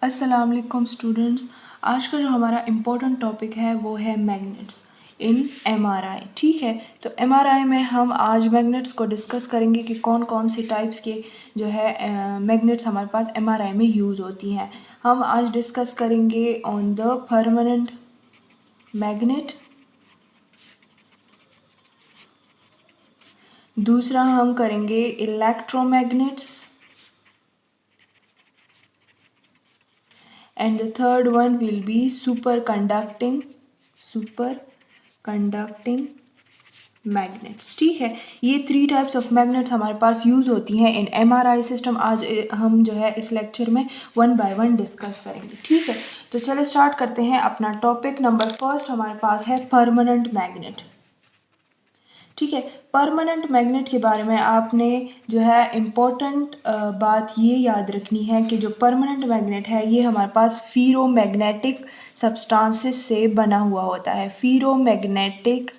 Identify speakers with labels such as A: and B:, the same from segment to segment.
A: अस्सलाम वालेकुम स्टूडेंट्स। आज का जो हमारा इम्पोर्टेंट टॉपिक है वो है मैग्नेट्स इन एमआरआई। ठीक है, तो एमआरआई में हम आज मैग्नेट्स को डिस्कस करेंगे कि कौन कौन से टाइप्स के जो है मैग्नेट्स हमारे पास एमआरआई में यूज़ होती हैं। हम आज डिस्कस करेंगे ऑन द परमानेंट मैग्नेट। दूसरा हम करेंगे electromagnets and the third one will be superconducting magnets. ठीक है, ये 3 टाइप्स ऑफ मैग्नेट्स हमारे पास यूज़ होती हैं इन एमआरआई सिस्टम। आज हम जो है इस लेक्चर में 1 बाय 1 डिस्कस करेंगे। ठीक है, तो चलिए स्टार्ट करते हैं अपना टॉपिक। नंबर फर्स्ट हमारे पास है परमानेंट मैग्नेट। ठीक है, परमानेंट मैग्नेट के बारे में आपने जो है इम्पोर्टेंट बात ये याद रखनी है कि जो परमानेंट मैग्नेट है ये हमारे पास फीरोमैग्नेटिक सब्सटेंसेस से बना हुआ होता है। फीरोमैग्नेटिक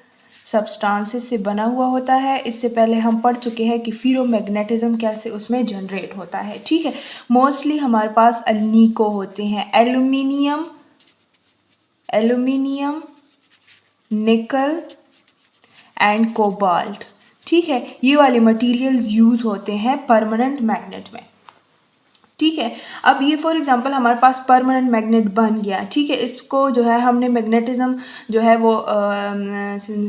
A: सब्सटेंसेस से बना हुआ होता है। इससे पहले हम पढ़ चुके हैं कि फीरोमैग्नेटिज्म कैसे उसमें जनरेट होता है। ठीक है, मोस्टली हमारे पास अल्नीको होते हैं, एल्यूमिनियम, निकल एंड कोबाल्ट। ठीक है, ये वाले मटेरियल्स यूज़ होते हैं परमानेंट मैग्नेट में। ठीक है, अब ये फॉर एग्जांपल हमारे पास परमानेंट मैग्नेट बन गया। ठीक है, इसको जो है हमने मैग्नेटिज्म जो है वो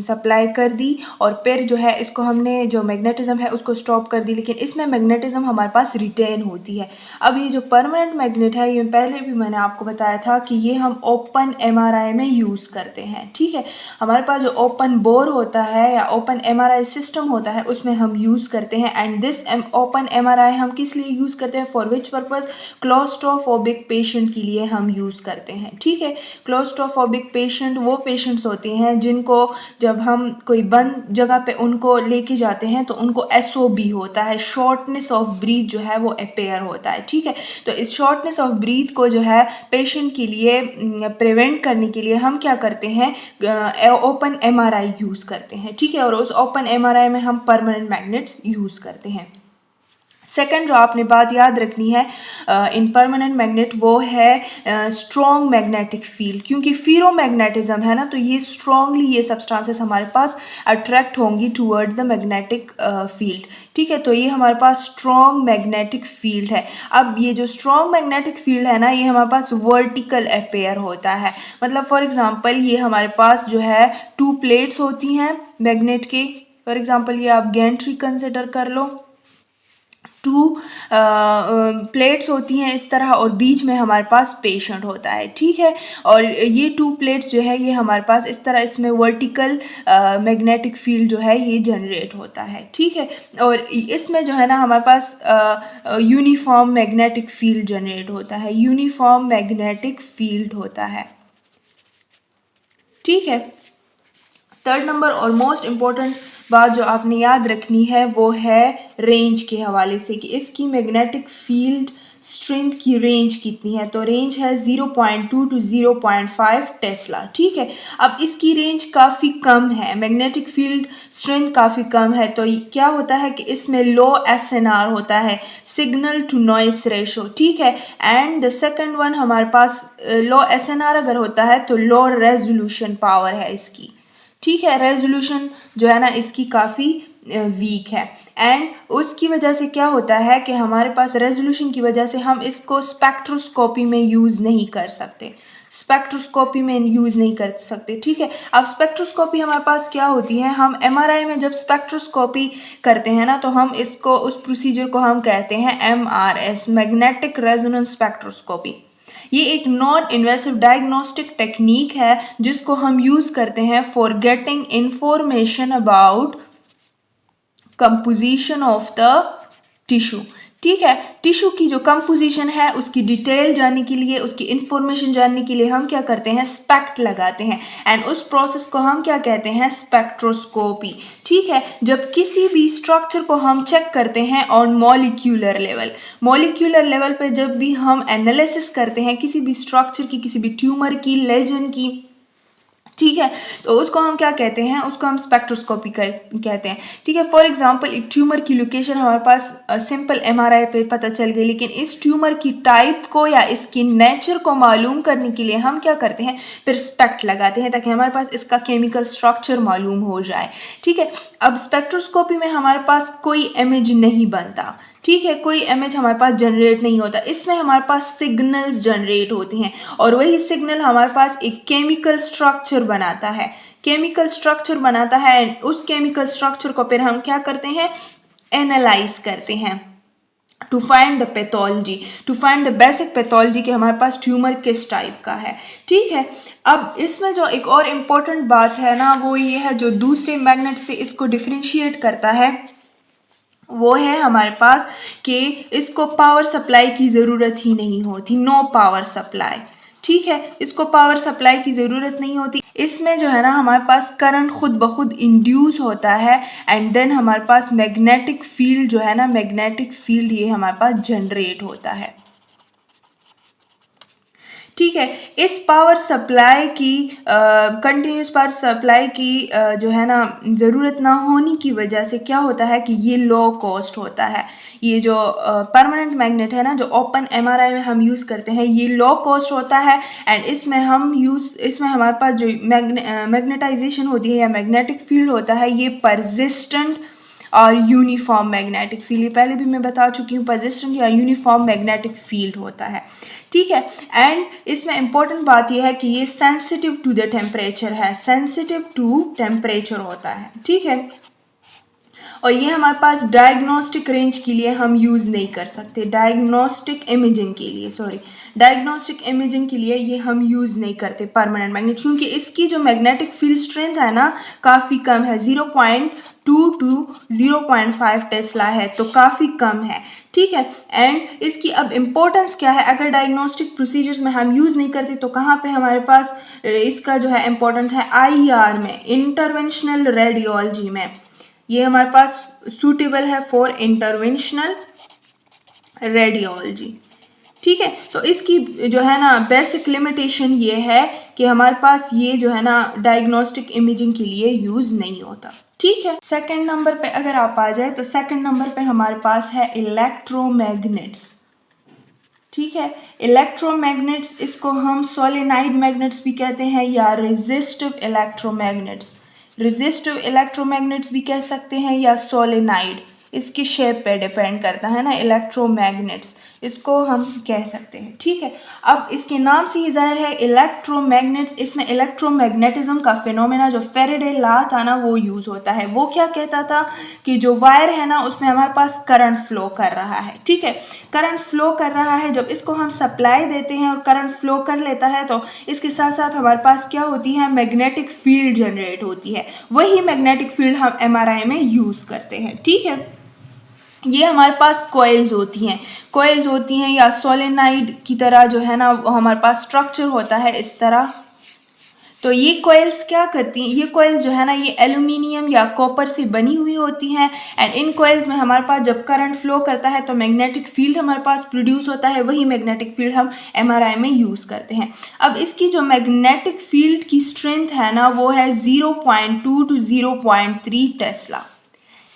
A: सप्लाई कर दी और फिर जो है इसको हमने जो मैग्नेटिज्म है उसको स्टॉप कर दी, लेकिन इसमें मैग्नेटिज्म हमारे पास रिटेन होती है। अब ये जो परमानेंट मैग्नेट है ये पहले भी मैंने आपको बताया था कि ये हम ओपन एमआरआई में यूज़ करते हैं। ठीक है, हमारे पास जो ओपन बोर होता है या ओपन एमआरआई सिस्टम होता है उसमें हम यूज़ करते हैं। एंड दिस ओपन एमआरआई हम किस लिए यूज़ करते हैं, for which purpose, claustrophobic patient के लिए हम यूज़ करते हैं। ठीक है, क्लॉस्ट्रोफोबिक पेशेंट वो पेशेंट्स होते हैं जिनको जब हम कोई बंद जगह पे उनको लेके जाते हैं तो उनको एसओबी होता है, शॉर्टनेस ऑफ ब्रीथ जो है वो अपेयर होता है। ठीक है, तो इस शॉर्टनेस ऑफ ब्रीथ को जो है पेशेंट के लिए प्रिवेंट करने के लिए हम क्या करते हैं, ओपन एमआरआई यूज़ करते हैं। ठीक है, और उस ओपन एमआरआई में हम परमानेंट मैग्नेट्स यूज़ करते हैं। सेकंड जो आपने बात याद रखनी है इन परमानेंट मैग्नेट वो है स्ट्रॉन्ग मैग्नेटिक फील्ड। क्योंकि फीरोमैग्नेटिज्म है ना, तो ये स्ट्रॉन्गली ये सब्सटेंसेस हमारे पास अट्रैक्ट होंगी टूवर्ड्स द मैग्नेटिक फील्ड। ठीक है, तो ये हमारे पास स्ट्रॉन्ग मैग्नेटिक फील्ड है। अब ये जो स्ट्रॉन्ग मैग्नेटिक फील्ड है ना ये हमारे पास वर्टिकल अपेयर होता है। मतलब फॉर एग्जांपल ये हमारे पास जो है 2 प्लेट्स होती हैं मैग्नेट के। फॉर एग्जांपल ये आप गैंट्री कंसिडर कर लो, 2 प्लेट्स होती हैं इस तरह और बीच में हमारे पास पेशेंट होता है। ठीक है, और ये 2 प्लेट्स जो है ये हमारे पास इस तरह इसमें वर्टिकल मैग्नेटिक फील्ड जो है ये जनरेट होता है। ठीक है, और इसमें जो है ना हमारे पास यूनिफॉर्म मैग्नेटिक फील्ड जनरेट होता है, यूनिफॉर्म मैग्नेटिक फील्ड होता है। ठीक है, थर्ड नंबर और मोस्ट इम्पॉर्टेंट बात जो आपने याद रखनी है वो है रेंज के हवाले से कि इसकी मैग्नेटिक फील्ड स्ट्रेंथ की रेंज कितनी है। तो रेंज है 0.2 टू 0.5 टेस्ला। ठीक है, अब इसकी रेंज काफ़ी कम है, मैग्नेटिक फील्ड स्ट्रेंथ काफ़ी कम है, तो क्या होता है कि इसमें लो एसएनआर होता है, सिग्नल टू नॉइस रेशो। ठीक है, एंड द सेकंड वन हमारे पास लो एसएनआर अगर होता है तो लो रेजोल्यूशन पावर है इसकी। ठीक है, रेजोल्यूशन जो है ना इसकी काफ़ी वीक है। एंड उसकी वजह से क्या होता है कि हमारे पास रेजोल्यूशन की वजह से हम इसको स्पेक्ट्रोस्कोपी में यूज़ नहीं कर सकते, स्पेक्ट्रोस्कोपी में यूज़ नहीं कर सकते। ठीक है, अब स्पेक्ट्रोस्कोपी हमारे पास क्या होती है, हम एमआरआई में जब स्पेक्ट्रोस्कोपी करते हैं ना तो हम इसको उस प्रोसीजर को हम कहते हैं एमआरएस, मैग्नेटिक रेजोनेंस स्पेक्ट्रोस्कोपी। ये एक नॉन इन्वेसिव डायग्नोस्टिक टेक्निक है जिसको हम यूज़ करते हैं for getting information about composition of the tissue. ठीक है, टिश्यू की जो कंपोजिशन है उसकी डिटेल जानने के लिए, उसकी इंफॉर्मेशन जानने के लिए हम क्या करते हैं, स्पेक्ट लगाते हैं। एंड उस प्रोसेस को हम क्या कहते हैं, स्पेक्ट्रोस्कोपी। ठीक है, जब किसी भी स्ट्रक्चर को हम चेक करते हैं on molecular level, molecular level पे जब भी हम एनालिसिस करते हैं किसी भी स्ट्रक्चर की, किसी भी ट्यूमर की, लेजन की, ठीक है। तो उसको हम क्या कहते हैं, उसको हम स्पेक्ट्रोस्कोपी कहते हैं। ठीक है। फॉर एग्जांपल एक ट्यूमर की लोकेशन हमारे पास सिंपल एमआरआई पे पता चल गई, लेकिन इस ट्यूमर की टाइप को या इसकी नेचर को मालूम करने के लिए हम क्या करते हैं, फिर स्पेक्ट लगाते हैं ताकि हमारे पास इसका केमिकल स्ट्रक्चर मालूम हो जाए। ठीक है। अब स्पेक्ट्रोस्कोपी में हमारे पास कोई इमेज नहीं बनता, ठीक है, कोई इमेज हमारे पास जनरेट नहीं होता, इसमें हमारे पास सिग्नल्स जनरेट होती हैं और वही सिग्नल हमारे पास एक केमिकल स्ट्रक्चर बनाता है, केमिकल स्ट्रक्चर बनाता है। एंड उस केमिकल स्ट्रक्चर को फिर हम क्या करते हैं, एनालाइज करते हैं to find the pathology, to find the basic pathology कि हमारे पास ट्यूमर किस टाइप का है। ठीक है। अब इसमें जो एक और इम्पोर्टेंट बात है ना, वो ये है जो दूसरे मैग्नेट से इसको डिफरेंशिएट करता है, वो है हमारे पास कि इसको पावर सप्लाई की ज़रूरत ही नहीं होती, नो पावर सप्लाई। ठीक है, इसको पावर सप्लाई की ज़रूरत नहीं होती। इसमें जो है ना हमारे पास करंट खुद ब खुद इंड्यूस होता है एंड देन हमारे पास मैग्नेटिक फील्ड जो है ना, मैग्नेटिक फील्ड ये हमारे पास जनरेट होता है। ठीक है। इस पावर सप्लाई की कंटिन्यूस पावर सप्लाई की जो है ना ज़रूरत ना होने की वजह से क्या होता है कि ये लो कॉस्ट होता है। ये जो परमानेंट मैग्नेट है ना, जो ओपन एमआरआई में हम यूज़ करते हैं, ये लो कॉस्ट होता है एंड इसमें हमारे पास जो मैग्नेटाइजेशन होती है या मैग्नेटिक फील्ड होता है, ये परसिस्टेंट और यूनिफॉर्म मैग्नेटिक फील्ड, ये पहले भी मैं बता चुकी हूँ, परसिस्टेंट या यूनिफॉर्म मैग्नेटिक फील्ड होता है। ठीक है। एंड इसमें इंपॉर्टेंट बात यह है कि ये सेंसिटिव टू द टेम्परेचर है, सेंसिटिव टू टेम्परेचर होता है। ठीक है। और ये हमारे पास डायग्नोस्टिक रेंज के लिए हम यूज़ नहीं कर सकते, डायग्नोस्टिक इमेजिंग के लिए ये हम यूज़ नहीं करते परमानेंट मैग्नेट, क्योंकि इसकी जो मैग्नेटिक फील्ड स्ट्रेंथ है ना काफ़ी कम है, 0.2 to 0.5 टेस्ला है, तो काफ़ी कम है। ठीक है। एंड इसकी अब इम्पोर्टेंस क्या है, अगर डायग्नोस्टिक प्रोसीजर्स में हम यूज़ नहीं करते तो कहाँ पे हमारे पास इसका जो है इम्पोर्टेंट है, IR में, इंटरवेंशनल रेडियोलॉजी में, ये हमारे पास सूटेबल है फॉर इंटरवेंशनल रेडियोलॉजी। ठीक है। तो इसकी जो है ना बेसिक लिमिटेशन ये है कि हमारे पास ये जो है ना डायग्नोस्टिक इमेजिंग के लिए यूज़ नहीं होता। ठीक है। सेकंड नंबर पे अगर आप आ जाए तो सेकंड नंबर पे हमारे पास है इलेक्ट्रोमैग्नेट्स। ठीक है। इलेक्ट्रोमैग्नेट्स, इसको हम सोलेनाइड मैग्नेट्स भी कहते हैं या रेजिस्टिव इलेक्ट्रोमैग्नेट्स, रेजिस्टिव इलेक्ट्रोमैग्नेट्स भी कह सकते हैं या सोलेनाइड, इसकी शेप पे डिपेंड करता है ना, इलेक्ट्रोमैग्नेट्स इसको हम कह सकते हैं। ठीक है। अब इसके नाम से ही जाहिर है इलेक्ट्रोमैग्नेट्स, इसमें इलेक्ट्रोमैग्नेटिज्म का फिनोमेना जो फेरेडे लॉ था ना वो यूज़ होता है। वो क्या कहता था कि जो वायर है ना उसमें हमारे पास करंट फ्लो कर रहा है। ठीक है। करंट फ्लो कर रहा है, जब इसको हम सप्लाई देते हैं और करंट फ्लो कर लेता है तो इसके साथ साथ हमारे पास क्या होती है, मैग्नेटिक फील्ड जनरेट होती है। वही मैग्नेटिक फील्ड हम एमआरआई में यूज़ करते हैं। ठीक है। ये हमारे पास कॉइल्स होती हैं या सोलेनाइड की तरह जो है ना हमारे पास स्ट्रक्चर होता है इस तरह। तो ये कॉइल्स क्या करती हैं, ये कॉइल्स जो है ना ये एल्यूमिनियम या कॉपर से बनी हुई होती हैं एंड इन कॉइल्स में हमारे पास जब करंट फ्लो करता है तो मैग्नेटिक फील्ड हमारे पास प्रोड्यूस होता है, वही मैग्नेटिक फील्ड हम एमआरआई में यूज़ करते हैं। अब इसकी जो मैग्नेटिक फील्ड की स्ट्रेंथ है ना वो है 0.2 to 0.3 टेस्ला।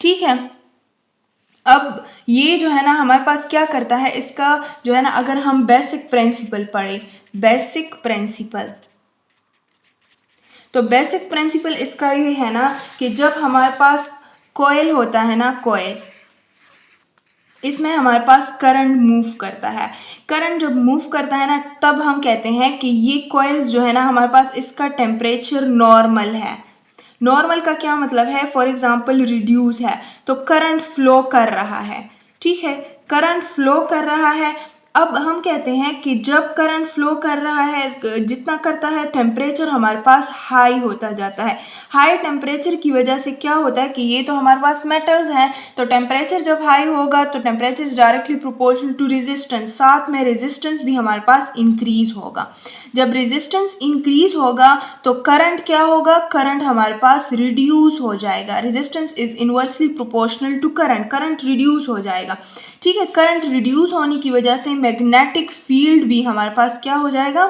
A: ठीक है। अब ये जो है ना हमारे पास क्या करता है, इसका जो है ना अगर हम बेसिक प्रिंसिपल पढ़े, बेसिक प्रिंसिपल, तो बेसिक प्रिंसिपल इसका ये है ना कि जब हमारे पास कॉइल होता है ना, कॉइल, इसमें हमारे पास करंट मूव करता है। करंट जब मूव करता है ना तब हम कहते हैं कि ये कॉइल्स जो है ना हमारे पास इसका टेम्परेचर नॉर्मल है। नॉर्मल का क्या मतलब है, फॉर एग्जांपल रिड्यूस है तो करंट फ्लो कर रहा है। ठीक है। करंट फ्लो कर रहा है। अब हम कहते हैं कि जब करंट फ्लो कर रहा है जितना करता है टेम्परेचर हमारे पास हाई होता जाता है। हाई टेम्परेचर की वजह से क्या होता है कि ये तो हमारे पास मेटल्स हैं, तो टेम्परेचर जब हाई होगा तो temperature is directly proportional to resistance, साथ में रेजिस्टेंस भी हमारे पास इंक्रीज होगा। जब रेजिस्टेंस इंक्रीज होगा तो करंट क्या होगा, करंट हमारे पास रिड्यूस हो जाएगा। Resistance is inversely proportional to current, current reduce हो जाएगा। ठीक है। करंट रिड्यूस होने की वजह से मैग्नेटिक फील्ड भी हमारे पास क्या हो जाएगा,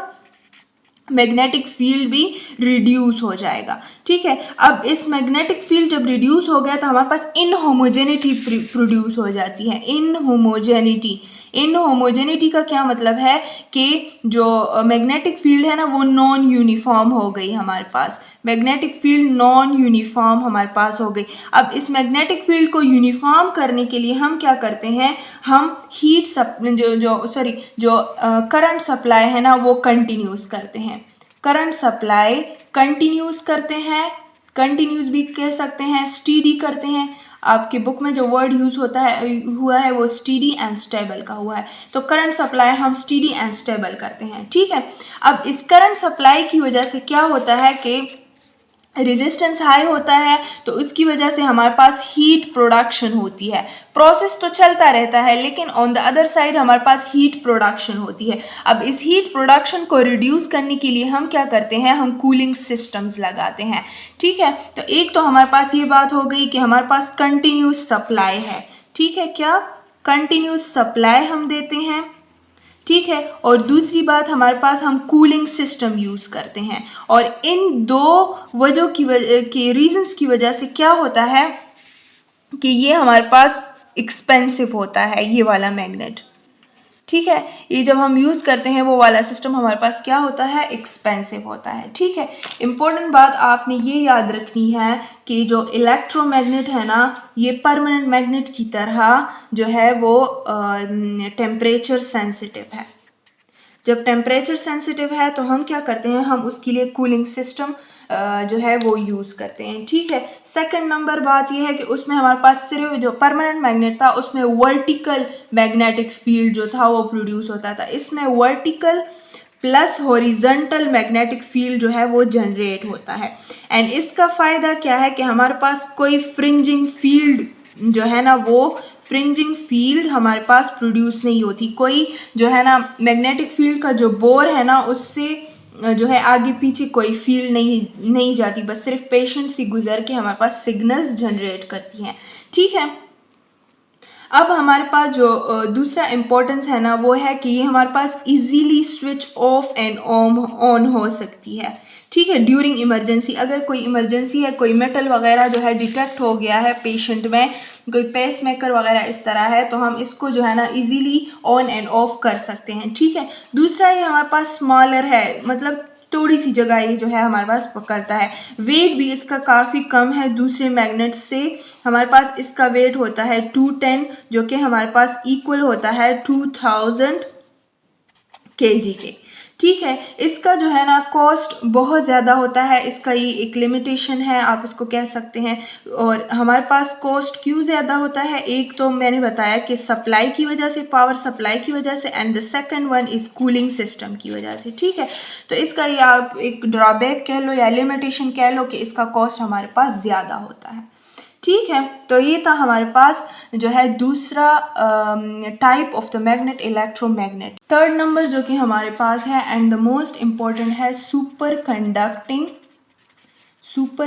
A: मैग्नेटिक फील्ड भी रिड्यूस हो जाएगा। ठीक है, अब इस मैग्नेटिक फील्ड जब रिड्यूस हो गया तो हमारे पास इनहोमोजेनिटी प्रोड्यूस हो जाती है। इनहोमोजेनिटी का क्या मतलब है कि जो मैग्नेटिक फील्ड है ना वो नॉन यूनिफॉर्म हो गई हमारे पास। मैग्नेटिक फील्ड नॉन यूनिफॉर्म हमारे पास हो गई। अब इस मैग्नेटिक फील्ड को यूनिफॉर्म करने के लिए हम क्या करते हैं, हम जो करंट सप्लाई है ना वो कंटिन्यूस करते हैं। करंट सप्लाई कंटिन्यूस करते हैं, कंटिन्यूस भी कह सकते हैं, स्टीडी करते हैं। आपके बुक में जो वर्ड यूज हुआ है वो स्टीडी एंड स्टेबल का हुआ है। तो करंट सप्लाई हम स्टीडी एंड स्टेबल करते हैं। ठीक है, अब इस करंट सप्लाई की वजह से क्या होता है कि रेजिस्टेंस हाई होता है, तो उसकी वजह से हमारे पास हीट प्रोडक्शन होती है। प्रोसेस तो चलता रहता है लेकिन ऑन द अदर साइड हमारे पास हीट प्रोडक्शन होती है। अब इस हीट प्रोडक्शन को रिड्यूस करने के लिए हम क्या करते हैं, हम कूलिंग सिस्टम्स लगाते हैं। ठीक है, तो एक तो हमारे पास ये बात हो गई कि हमारे पास कंटिन्यूस सप्लाई है। ठीक है, क्या कंटिन्यूस सप्लाई हम देते हैं। ठीक है, और दूसरी बात हमारे पास हम कूलिंग सिस्टम यूज़ करते हैं। और इन दो वजहों की रीजंस की वजह से क्या होता है कि ये हमारे पास एक्सपेंसिव होता है, ये वाला मैग्नेट। ठीक है, ये जब हम यूज़ करते हैं वो वाला सिस्टम हमारे पास क्या होता है, एक्सपेंसिव होता है। ठीक है, इम्पोर्टेंट बात आपने ये याद रखनी है कि जो इलेक्ट्रोमैग्नेट है ना ये परमानेंट मैग्नेट की तरह जो है वो टेम्परेचर सेंसिटिव है। जब टेम्परेचर सेंसिटिव है तो हम क्या करते हैं, हम उसके लिए कूलिंग सिस्टम जो है वो यूज़ करते हैं। ठीक है, सेकंड नंबर बात ये है कि उसमें हमारे पास सिर्फ जो परमानेंट मैग्नेट था उसमें वर्टिकल मैग्नेटिक फील्ड जो था वो प्रोड्यूस होता था। इसमें vertical plus horizontal magnetic field जो है वो जनरेट होता है। एंड इसका फ़ायदा क्या है कि हमारे पास कोई फ्रिंजिंग फील्ड जो है ना वो फ्रिंजिंग फील्ड हमारे पास प्रोड्यूस नहीं होती। कोई जो है ना मैग्नेटिक फील्ड का जो बोर है ना उससे जो है आगे पीछे कोई फील्ड नहीं जाती, बस सिर्फ पेशेंट से गुजर के हमारे पास सिग्नल्स जनरेट करती हैं। ठीक है, अब हमारे पास जो दूसरा इम्पोर्टेंस है ना वो है कि ये हमारे पास easily switch off and on हो सकती है। ठीक है, ड्यूरिंग इमरजेंसी, अगर कोई इमरजेंसी है, कोई मेटल वगैरह जो है डिटेक्ट हो गया है पेशेंट में, कोई पेस मेकर वगैरह इस तरह है, तो हम इसको जो है ना इजीली ऑन एंड ऑफ कर सकते हैं। ठीक है, दूसरा ये हमारे पास स्मॉलर है, मतलब थोड़ी सी जगह ये जो है हमारे पास पकड़ता है। वेट भी इसका काफ़ी कम है दूसरे मैग्नेट से। हमारे पास इसका वेट होता है 210 जो कि हमारे पास इक्वल होता है 2000 kg के। ठीक है, इसका जो है ना कॉस्ट बहुत ज़्यादा होता है, इसका ये एक लिमिटेशन है आप इसको कह सकते हैं। और हमारे पास कॉस्ट क्यों ज़्यादा होता है, एक तो मैंने बताया कि सप्लाई की वजह से, पावर सप्लाई की वजह से, and the second one is cooling system की वजह से। ठीक है, तो इसका ये आप एक ड्रॉबैक कह लो या लिमिटेशन कह लो कि इसका कॉस्ट हमारे पास ज़्यादा होता है। ठीक है, तो ये था हमारे पास जो है दूसरा type of the magnet, electromagnet. Third number जो कि हमारे पास है एंड द मोस्ट इम्पॉर्टेंट है सुपर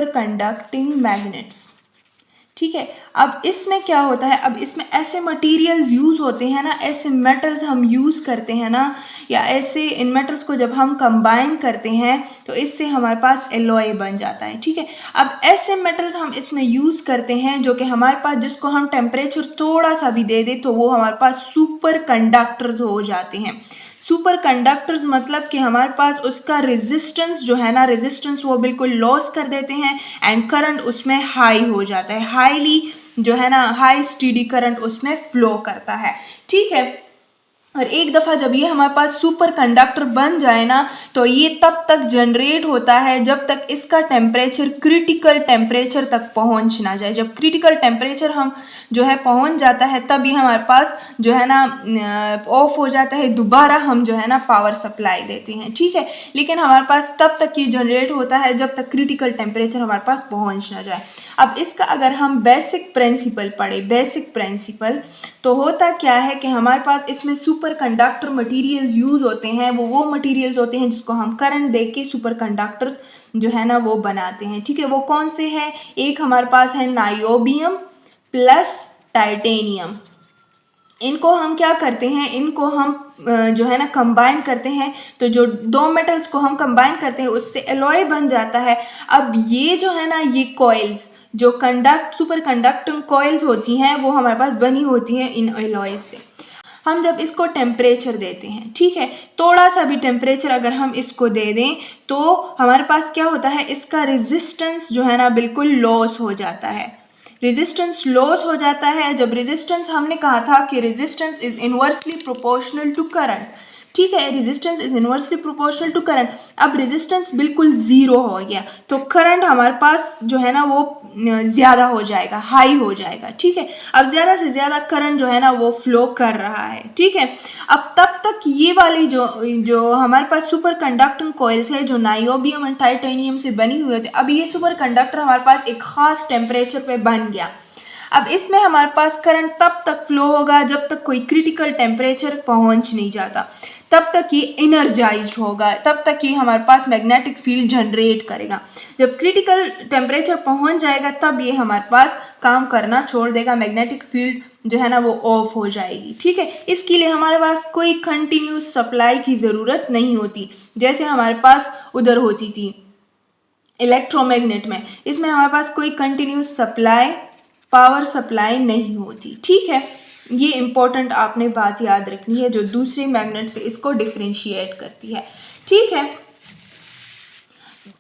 A: कंडक्टिंग मैग्नेट्स। ठीक है, अब इसमें क्या होता है, अब इसमें ऐसे मटेरियल्स यूज़ होते हैं ना, ऐसे मेटल्स हम यूज़ करते हैं ना, या ऐसे इन मेटल्स को जब हम कंबाइन करते हैं तो इससे हमारे पास एलॉय बन जाता है। ठीक है, अब ऐसे मेटल्स हम इसमें यूज़ करते हैं जो कि हमारे पास, जिसको हम टेम्परेचर थोड़ा सा भी दे दें तो वो हमारे पास सुपर कंडक्टर्स हो जाते हैं। सुपर कंडक्टर्स मतलब कि हमारे पास उसका रेजिस्टेंस जो है ना, रेजिस्टेंस वो बिल्कुल लॉस कर देते हैं एंड करंट उसमें हाई हो जाता है, हाईली जो है ना हाई स्टीडी करंट उसमें फ्लो करता है। ठीक है, और एक दफ़ा जब ये हमारे पास सुपर कंडक्टर बन जाए ना तो ये तब तक जनरेट होता है जब तक इसका टेम्परेचर क्रिटिकल टेम्परेचर तक पहुंच ना जाए। जब क्रिटिकल टेम्परेचर हम जो है पहुंच जाता है तभी हमारे पास जो है ना ऑफ हो जाता है, दोबारा हम जो है ना पावर सप्लाई देते हैं। ठीक है, लेकिन हमारे पास तब तक ये जनरेट होता है जब तक क्रिटिकल टेम्परेचर हमारे पास पहुंच ना जाए। अब इसका अगर हम बेसिक प्रिंसिपल पढ़े, बेसिक प्रिंसिपल, तो होता क्या है कि हमारे पास इसमें सुपर कंडक्टर मटीरियल्स यूज़ होते हैं, वो मटीरियल्स होते हैं जिसको हम करंट दे के सुपर कंडक्टर्स जो है ना वो बनाते हैं। ठीक है, वो कौन से हैं, एक हमारे पास है नायोबियम प्लस टाइटेनियम। इनको हम क्या करते हैं, इनको हम जो है ना कंबाइन करते हैं, तो जो दो मेटल्स को हम कंबाइन करते हैं उससे एलॉय बन जाता है। अब ये जो है ना ये कॉइल्स जो सुपर कंडक्टिंग कॉइल्स होती हैं वो हमारे पास बनी होती हैं इन एलॉय से। हम जब इसको टेम्परेचर देते हैं, ठीक है, थोड़ा सा भी टेम्परेचर अगर हम इसको दे दें तो हमारे पास क्या होता है, इसका रेजिस्टेंस जो है ना बिल्कुल लॉस हो जाता है। रेजिस्टेंस लॉस हो जाता है। जब रेजिस्टेंस, हमने कहा था कि resistance is inversely proportional to current, ठीक है, resistance is inversely proportional to current. अब रेजिस्टेंस बिल्कुल ज़ीरो हो गया तो करंट हमारे पास जो है ना वो ज़्यादा हो जाएगा, हाई हो जाएगा, ठीक है। अब ज़्यादा से ज़्यादा करंट जो है ना वो फ्लो कर रहा है, ठीक है। अब तब तक ये वाली जो हमारे पास सुपर कंडक्टिंग कॉइल्स है जो नाइओबियम एंड टाइटेनियम से बनी हुई होती है, अब ये सुपर कंडक्टर हमारे पास एक खास टेम्परेचर पे बन गया। अब इसमें हमारे पास करंट तब तक फ्लो होगा जब तक कोई क्रिटिकल टेम्परेचर पहुंच नहीं जाता, तब तक ये इनर्जाइज्ड होगा, तब तक ये हमारे पास मैग्नेटिक फील्ड जनरेट करेगा। जब क्रिटिकल टेम्परेचर पहुंच जाएगा तब ये हमारे पास काम करना छोड़ देगा, मैग्नेटिक फील्ड जो है ना वो ऑफ हो जाएगी, ठीक है। इसके लिए हमारे पास कोई कंटिन्यूस सप्लाई की ज़रूरत नहीं होती, जैसे हमारे पास उधर होती थी इलेक्ट्रोमैग्नेट में। इसमें हमारे पास कोई कंटिन्यूस सप्लाई, पावर सप्लाई नहीं होती, ठीक है। ये इंपॉर्टेंट आपने बात याद रखनी है जो दूसरे मैग्नेट से इसको डिफरेंशिएट करती है, ठीक है।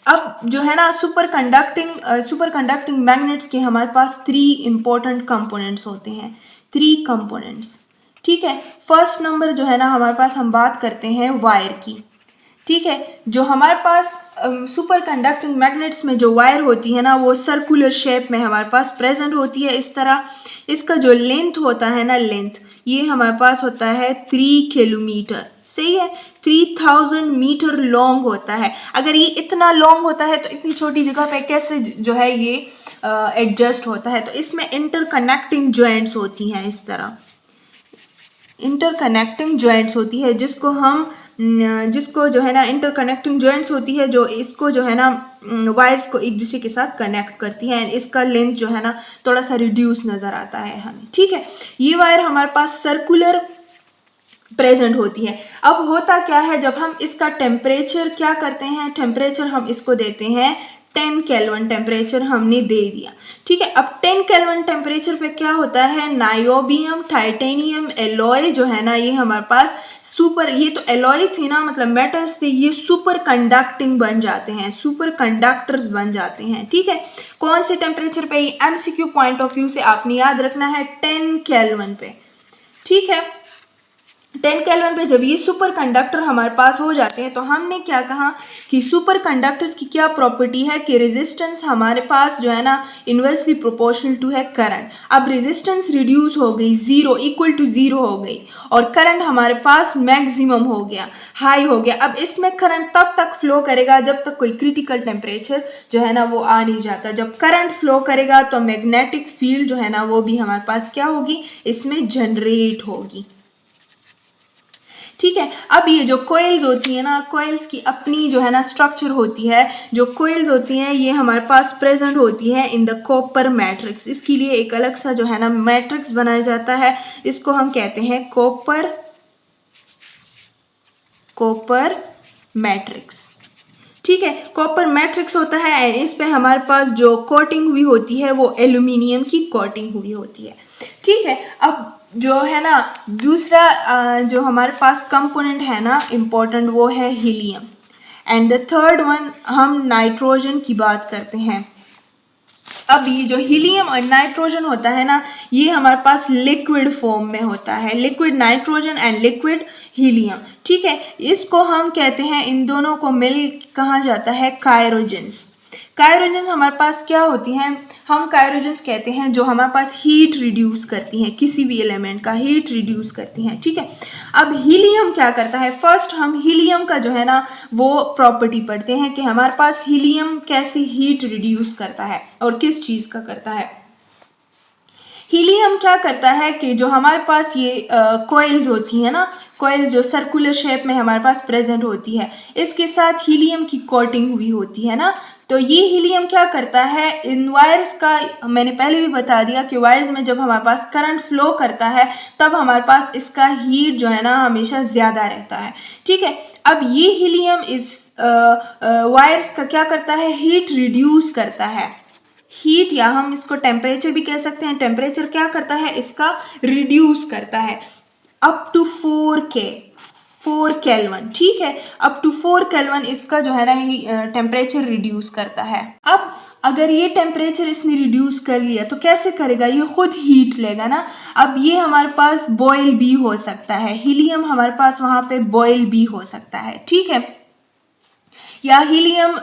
A: अब जो है ना सुपर कंडक्टिंग मैग्नेट्स के हमारे पास 3 इंपॉर्टेंट कंपोनेंट्स होते हैं, 3 कंपोनेंट्स, ठीक है। फर्स्ट नंबर जो है ना हमारे पास हम बात करते हैं वायर की, ठीक है। जो हमारे पास सुपर कंडक्टिंग मैग्नेट्स में जो वायर होती है ना वो सर्कुलर शेप में हमारे पास प्रेजेंट होती है इस तरह। इसका जो लेंथ होता है ना, लेंथ ये हमारे पास होता है 3 किलोमीटर, सही है, 3000 मीटर लॉन्ग होता है। अगर ये इतना लॉन्ग होता है तो इतनी छोटी जगह पे कैसे जो है ये एडजस्ट होता है, तो इसमें इंटरकनेक्टिंग जॉइंट्स होती हैं, इस तरह इंटरकनेक्टिंग जॉइंट्स होती है जिसको जो है ना इंटरकनेक्टिंग जॉइंट्स होती है जो इसको जो है ना वायर्स को एक दूसरे के साथ कनेक्ट करती हैं। इसका लेंथ जो है ना थोड़ा सा रिड्यूस नज़र आता है हमें, ठीक है। ये वायर हमारे पास सर्कुलर प्रेजेंट होती है। अब होता क्या है, जब हम इसका टेम्परेचर क्या करते हैं, टेम्परेचर हम इसको देते हैं 10 केल्विन टेम्परेचर हमने दे दिया, ठीक है। अब 10 केल्विन टेम्परेचर पे क्या होता है, नाइओबियम टाइटेनियम एलॉय जो है ना ये हमारे पास ये तो एलॉय थी ना, मतलब मेटल्स थे, ये सुपर कंडक्टिंग बन जाते हैं, सुपर कंडक्टर्स बन जाते हैं, ठीक है। कौन से टेम्परेचर पे, ये एमसीक्यू पॉइंट ऑफ व्यू से आपने याद रखना है 10 केल्विन पे, ठीक है। 10 केल्विन पे जब ये सुपर कंडक्टर हमारे पास हो जाते हैं तो हमने क्या कहा कि सुपर कंडक्टर्स की क्या प्रॉपर्टी है कि रेजिस्टेंस हमारे पास जो है ना इन्वर्सली प्रोपोर्शनल टू है करंट। अब रेजिस्टेंस रिड्यूस हो गई, ज़ीरो इक्वल टू ज़ीरो हो गई और करंट हमारे पास मैक्सिमम हो गया, हाई हो गया। अब इसमें करंट तब तक फ्लो करेगा जब तक कोई क्रिटिकल टेम्परेचर जो है ना वो आ नहीं जाता। जब करंट फ्लो करेगा तो मैग्नेटिक फील्ड जो है ना वो भी हमारे पास क्या होगी, इसमें जनरेट होगी, ठीक है। अब ये जो कोइल्स होती है ना, कोइल्स की अपनी जो है ना स्ट्रक्चर होती है। जो कोइल्स होती हैं ये हमारे पास प्रेजेंट होती है इन द कॉपर मैट्रिक्स। इसके लिए एक अलग सा जो है ना मैट्रिक्स बनाया जाता है, इसको हम कहते हैं कॉपर मैट्रिक्स, ठीक है। कॉपर मैट्रिक्स होता है एंड इस पे हमारे पास जो कोटिंग हुई होती है वो एल्यूमिनियम की कोटिंग हुई होती है, ठीक है। अब जो है ना दूसरा जो हमारे पास कंपोनेंट है ना इम्पोर्टेंट वो है helium and the third one हम नाइट्रोजन की बात करते हैं। अब ये जो हीलियम और नाइट्रोजन होता है ना ये हमारे पास लिक्विड फॉर्म में होता है, liquid nitrogen and liquid helium, ठीक है। इसको हम कहते हैं, इन दोनों को मिल कहा जाता है कायरोजेंस। कायरोजेंस हमारे पास क्या होती हैं, हम कायरोजेंस कहते हैं जो हमारे पास हीट रिड्यूस करती हैं, किसी भी एलिमेंट का हीट रिड्यूस करती हैं, ठीक है। अब हीलियम क्या करता है, फर्स्ट हम हीलियम का जो है ना वो प्रॉपर्टी पढ़ते हैं कि हमारे पास हीलियम कैसे हीट रिड्यूस करता है और किस चीज़ का करता है। हीलियम क्या करता है कि जो हमारे पास ये कोइल्स होती है ना, कोइल्स जो सर्कुलर शेप में हमारे पास प्रेजेंट होती है, इसके साथ हीलियम की कोटिंग हुई होती है ना, तो ये हीलियम क्या करता है, इन वायर्स का मैंने पहले भी बता दिया कि वायर्स में जब हमारे पास करंट फ्लो करता है तब हमारे पास इसका हीट जो है ना हमेशा ज़्यादा रहता है, ठीक है। अब ये हीलियम इस वायर्स का क्या करता है, हीट रिड्यूस करता है, हीट या हम इसको टेम्परेचर भी कह सकते हैं, टेम्परेचर क्या करता है, इसका रिड्यूस करता है अप टू 4 केल्विन, ठीक है, अप टू 4 केल्विन इसका जो है ना टेम्परेचर रिड्यूस करता है। अब अगर ये टेम्परेचर इसने रिड्यूस कर लिया तो कैसे करेगा, ये खुद हीट लेगा ना। अब ये हमारे पास बॉयल भी हो सकता है, हीलियम हमारे पास वहाँ पे बॉयल भी हो सकता है, ठीक है, या हीलियम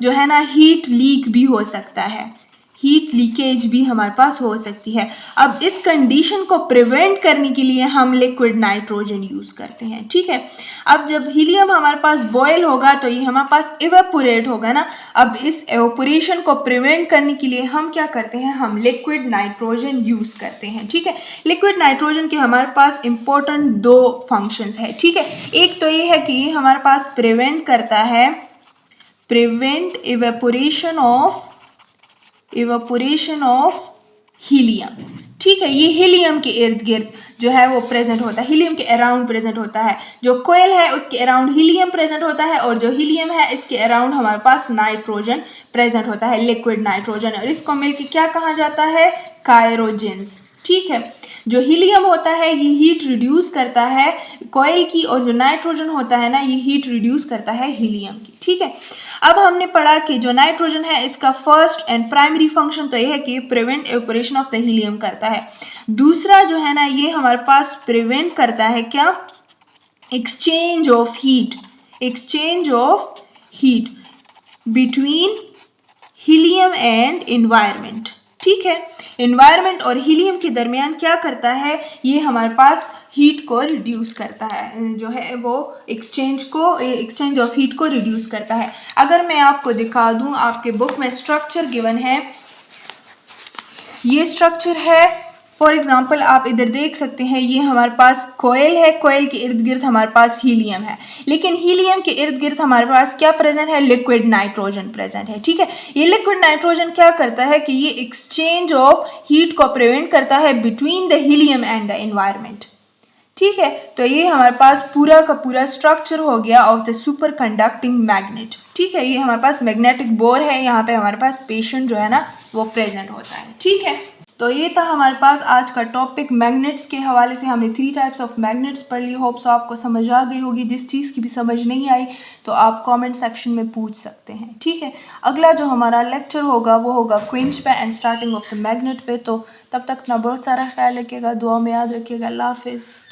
A: जो है ना हीट लीक भी हो सकता है, हीट लीकेज भी हमारे पास हो सकती है। अब इस कंडीशन को प्रिवेंट करने के लिए हम लिक्विड नाइट्रोजन यूज़ करते हैं, ठीक है। अब जब हीलियम हमारे पास बॉयल होगा तो ये हमारे पास इवेपोरेट होगा ना। अब इस एवेपोरेशन को प्रिवेंट करने के लिए हम क्या करते हैं, हम लिक्विड नाइट्रोजन यूज़ करते हैं, ठीक है। लिक्विड नाइट्रोजन के हमारे पास इंपॉर्टेंट 2 फंक्शंस है, ठीक है। एक तो ये है कि ये हमारे पास प्रिवेंट करता है, प्रिवेंट इवेपोरेशन ऑफ हीलियम, ठीक है। ये हीलियम के इर्द गिर्द जो है वो प्रेजेंट होता है, हीलियम के अराउंड प्रेजेंट होता है, जो कोयल है उसके अराउंड हीलियम प्रेजेंट होता है और जो हीलियम है इसके अराउंड हमारे पास नाइट्रोजन प्रेजेंट होता है, लिक्विड नाइट्रोजन, और इसको मिलके क्या कहा जाता है, कायरोजेंस, ठीक है। जो हीलियम होता है ये हीट रिड्यूस करता है कोयल की और जो नाइट्रोजन होता है ना ये हीट रिड्यूस करता है हीलियम की, ठीक है। अब हमने पढ़ा कि जो नाइट्रोजन है इसका फर्स्ट एंड प्राइमरी फंक्शन तो ये है कि prevent evaporation of the helium करता है। दूसरा जो है ना ये हमारे पास प्रिवेंट करता है क्या, exchange of heat between helium and environment, ठीक है। एनवायरनमेंट और हीलियम के दरमियान क्या करता है, ये हमारे पास हीट को रिड्यूस करता है, जो है वो एक्सचेंज ऑफ हीट को रिड्यूस करता है। अगर मैं आपको दिखा दूं, आपके बुक में स्ट्रक्चर गिवन है, ये स्ट्रक्चर है, फॉर एग्जाम्पल आप इधर देख सकते हैं, ये हमारे पास कोयल है, कोयल के इर्द गिर्द हमारे पास हीलियम है, लेकिन हीलियम के इर्द गिर्द हमारे पास क्या प्रेजेंट है, लिक्विड नाइट्रोजन प्रेजेंट है, ठीक है। ये लिक्विड नाइट्रोजन क्या करता है कि ये एक्सचेंज ऑफ हीट को प्रिवेंट करता है between the helium and the environment, ठीक है। तो ये हमारे पास पूरा का पूरा स्ट्रक्चर हो गया of the super conducting magnet, ठीक है। ये हमारे पास मैग्नेटिक बोर है, यहाँ पे हमारे पास पेशेंट जो है ना वो प्रेजेंट होता है, ठीक है। तो ये था हमारे पास आज का टॉपिक, मैग्नेट्स के हवाले से हमने 3 टाइप्स ऑफ मैग्नेट्स पढ़ ली। होप सो आपको समझ आ गई होगी। जिस चीज़ की भी समझ नहीं आई तो आप कमेंट सेक्शन में पूछ सकते हैं, ठीक है। अगला जो हमारा लेक्चर होगा वो होगा क्विंच पे and starting of the magnet पे। तो तब तक अपना बहुत सारा ख्याल रखिएगा, दुआ में याद रखिएगा। अल्लाह हाफिज़।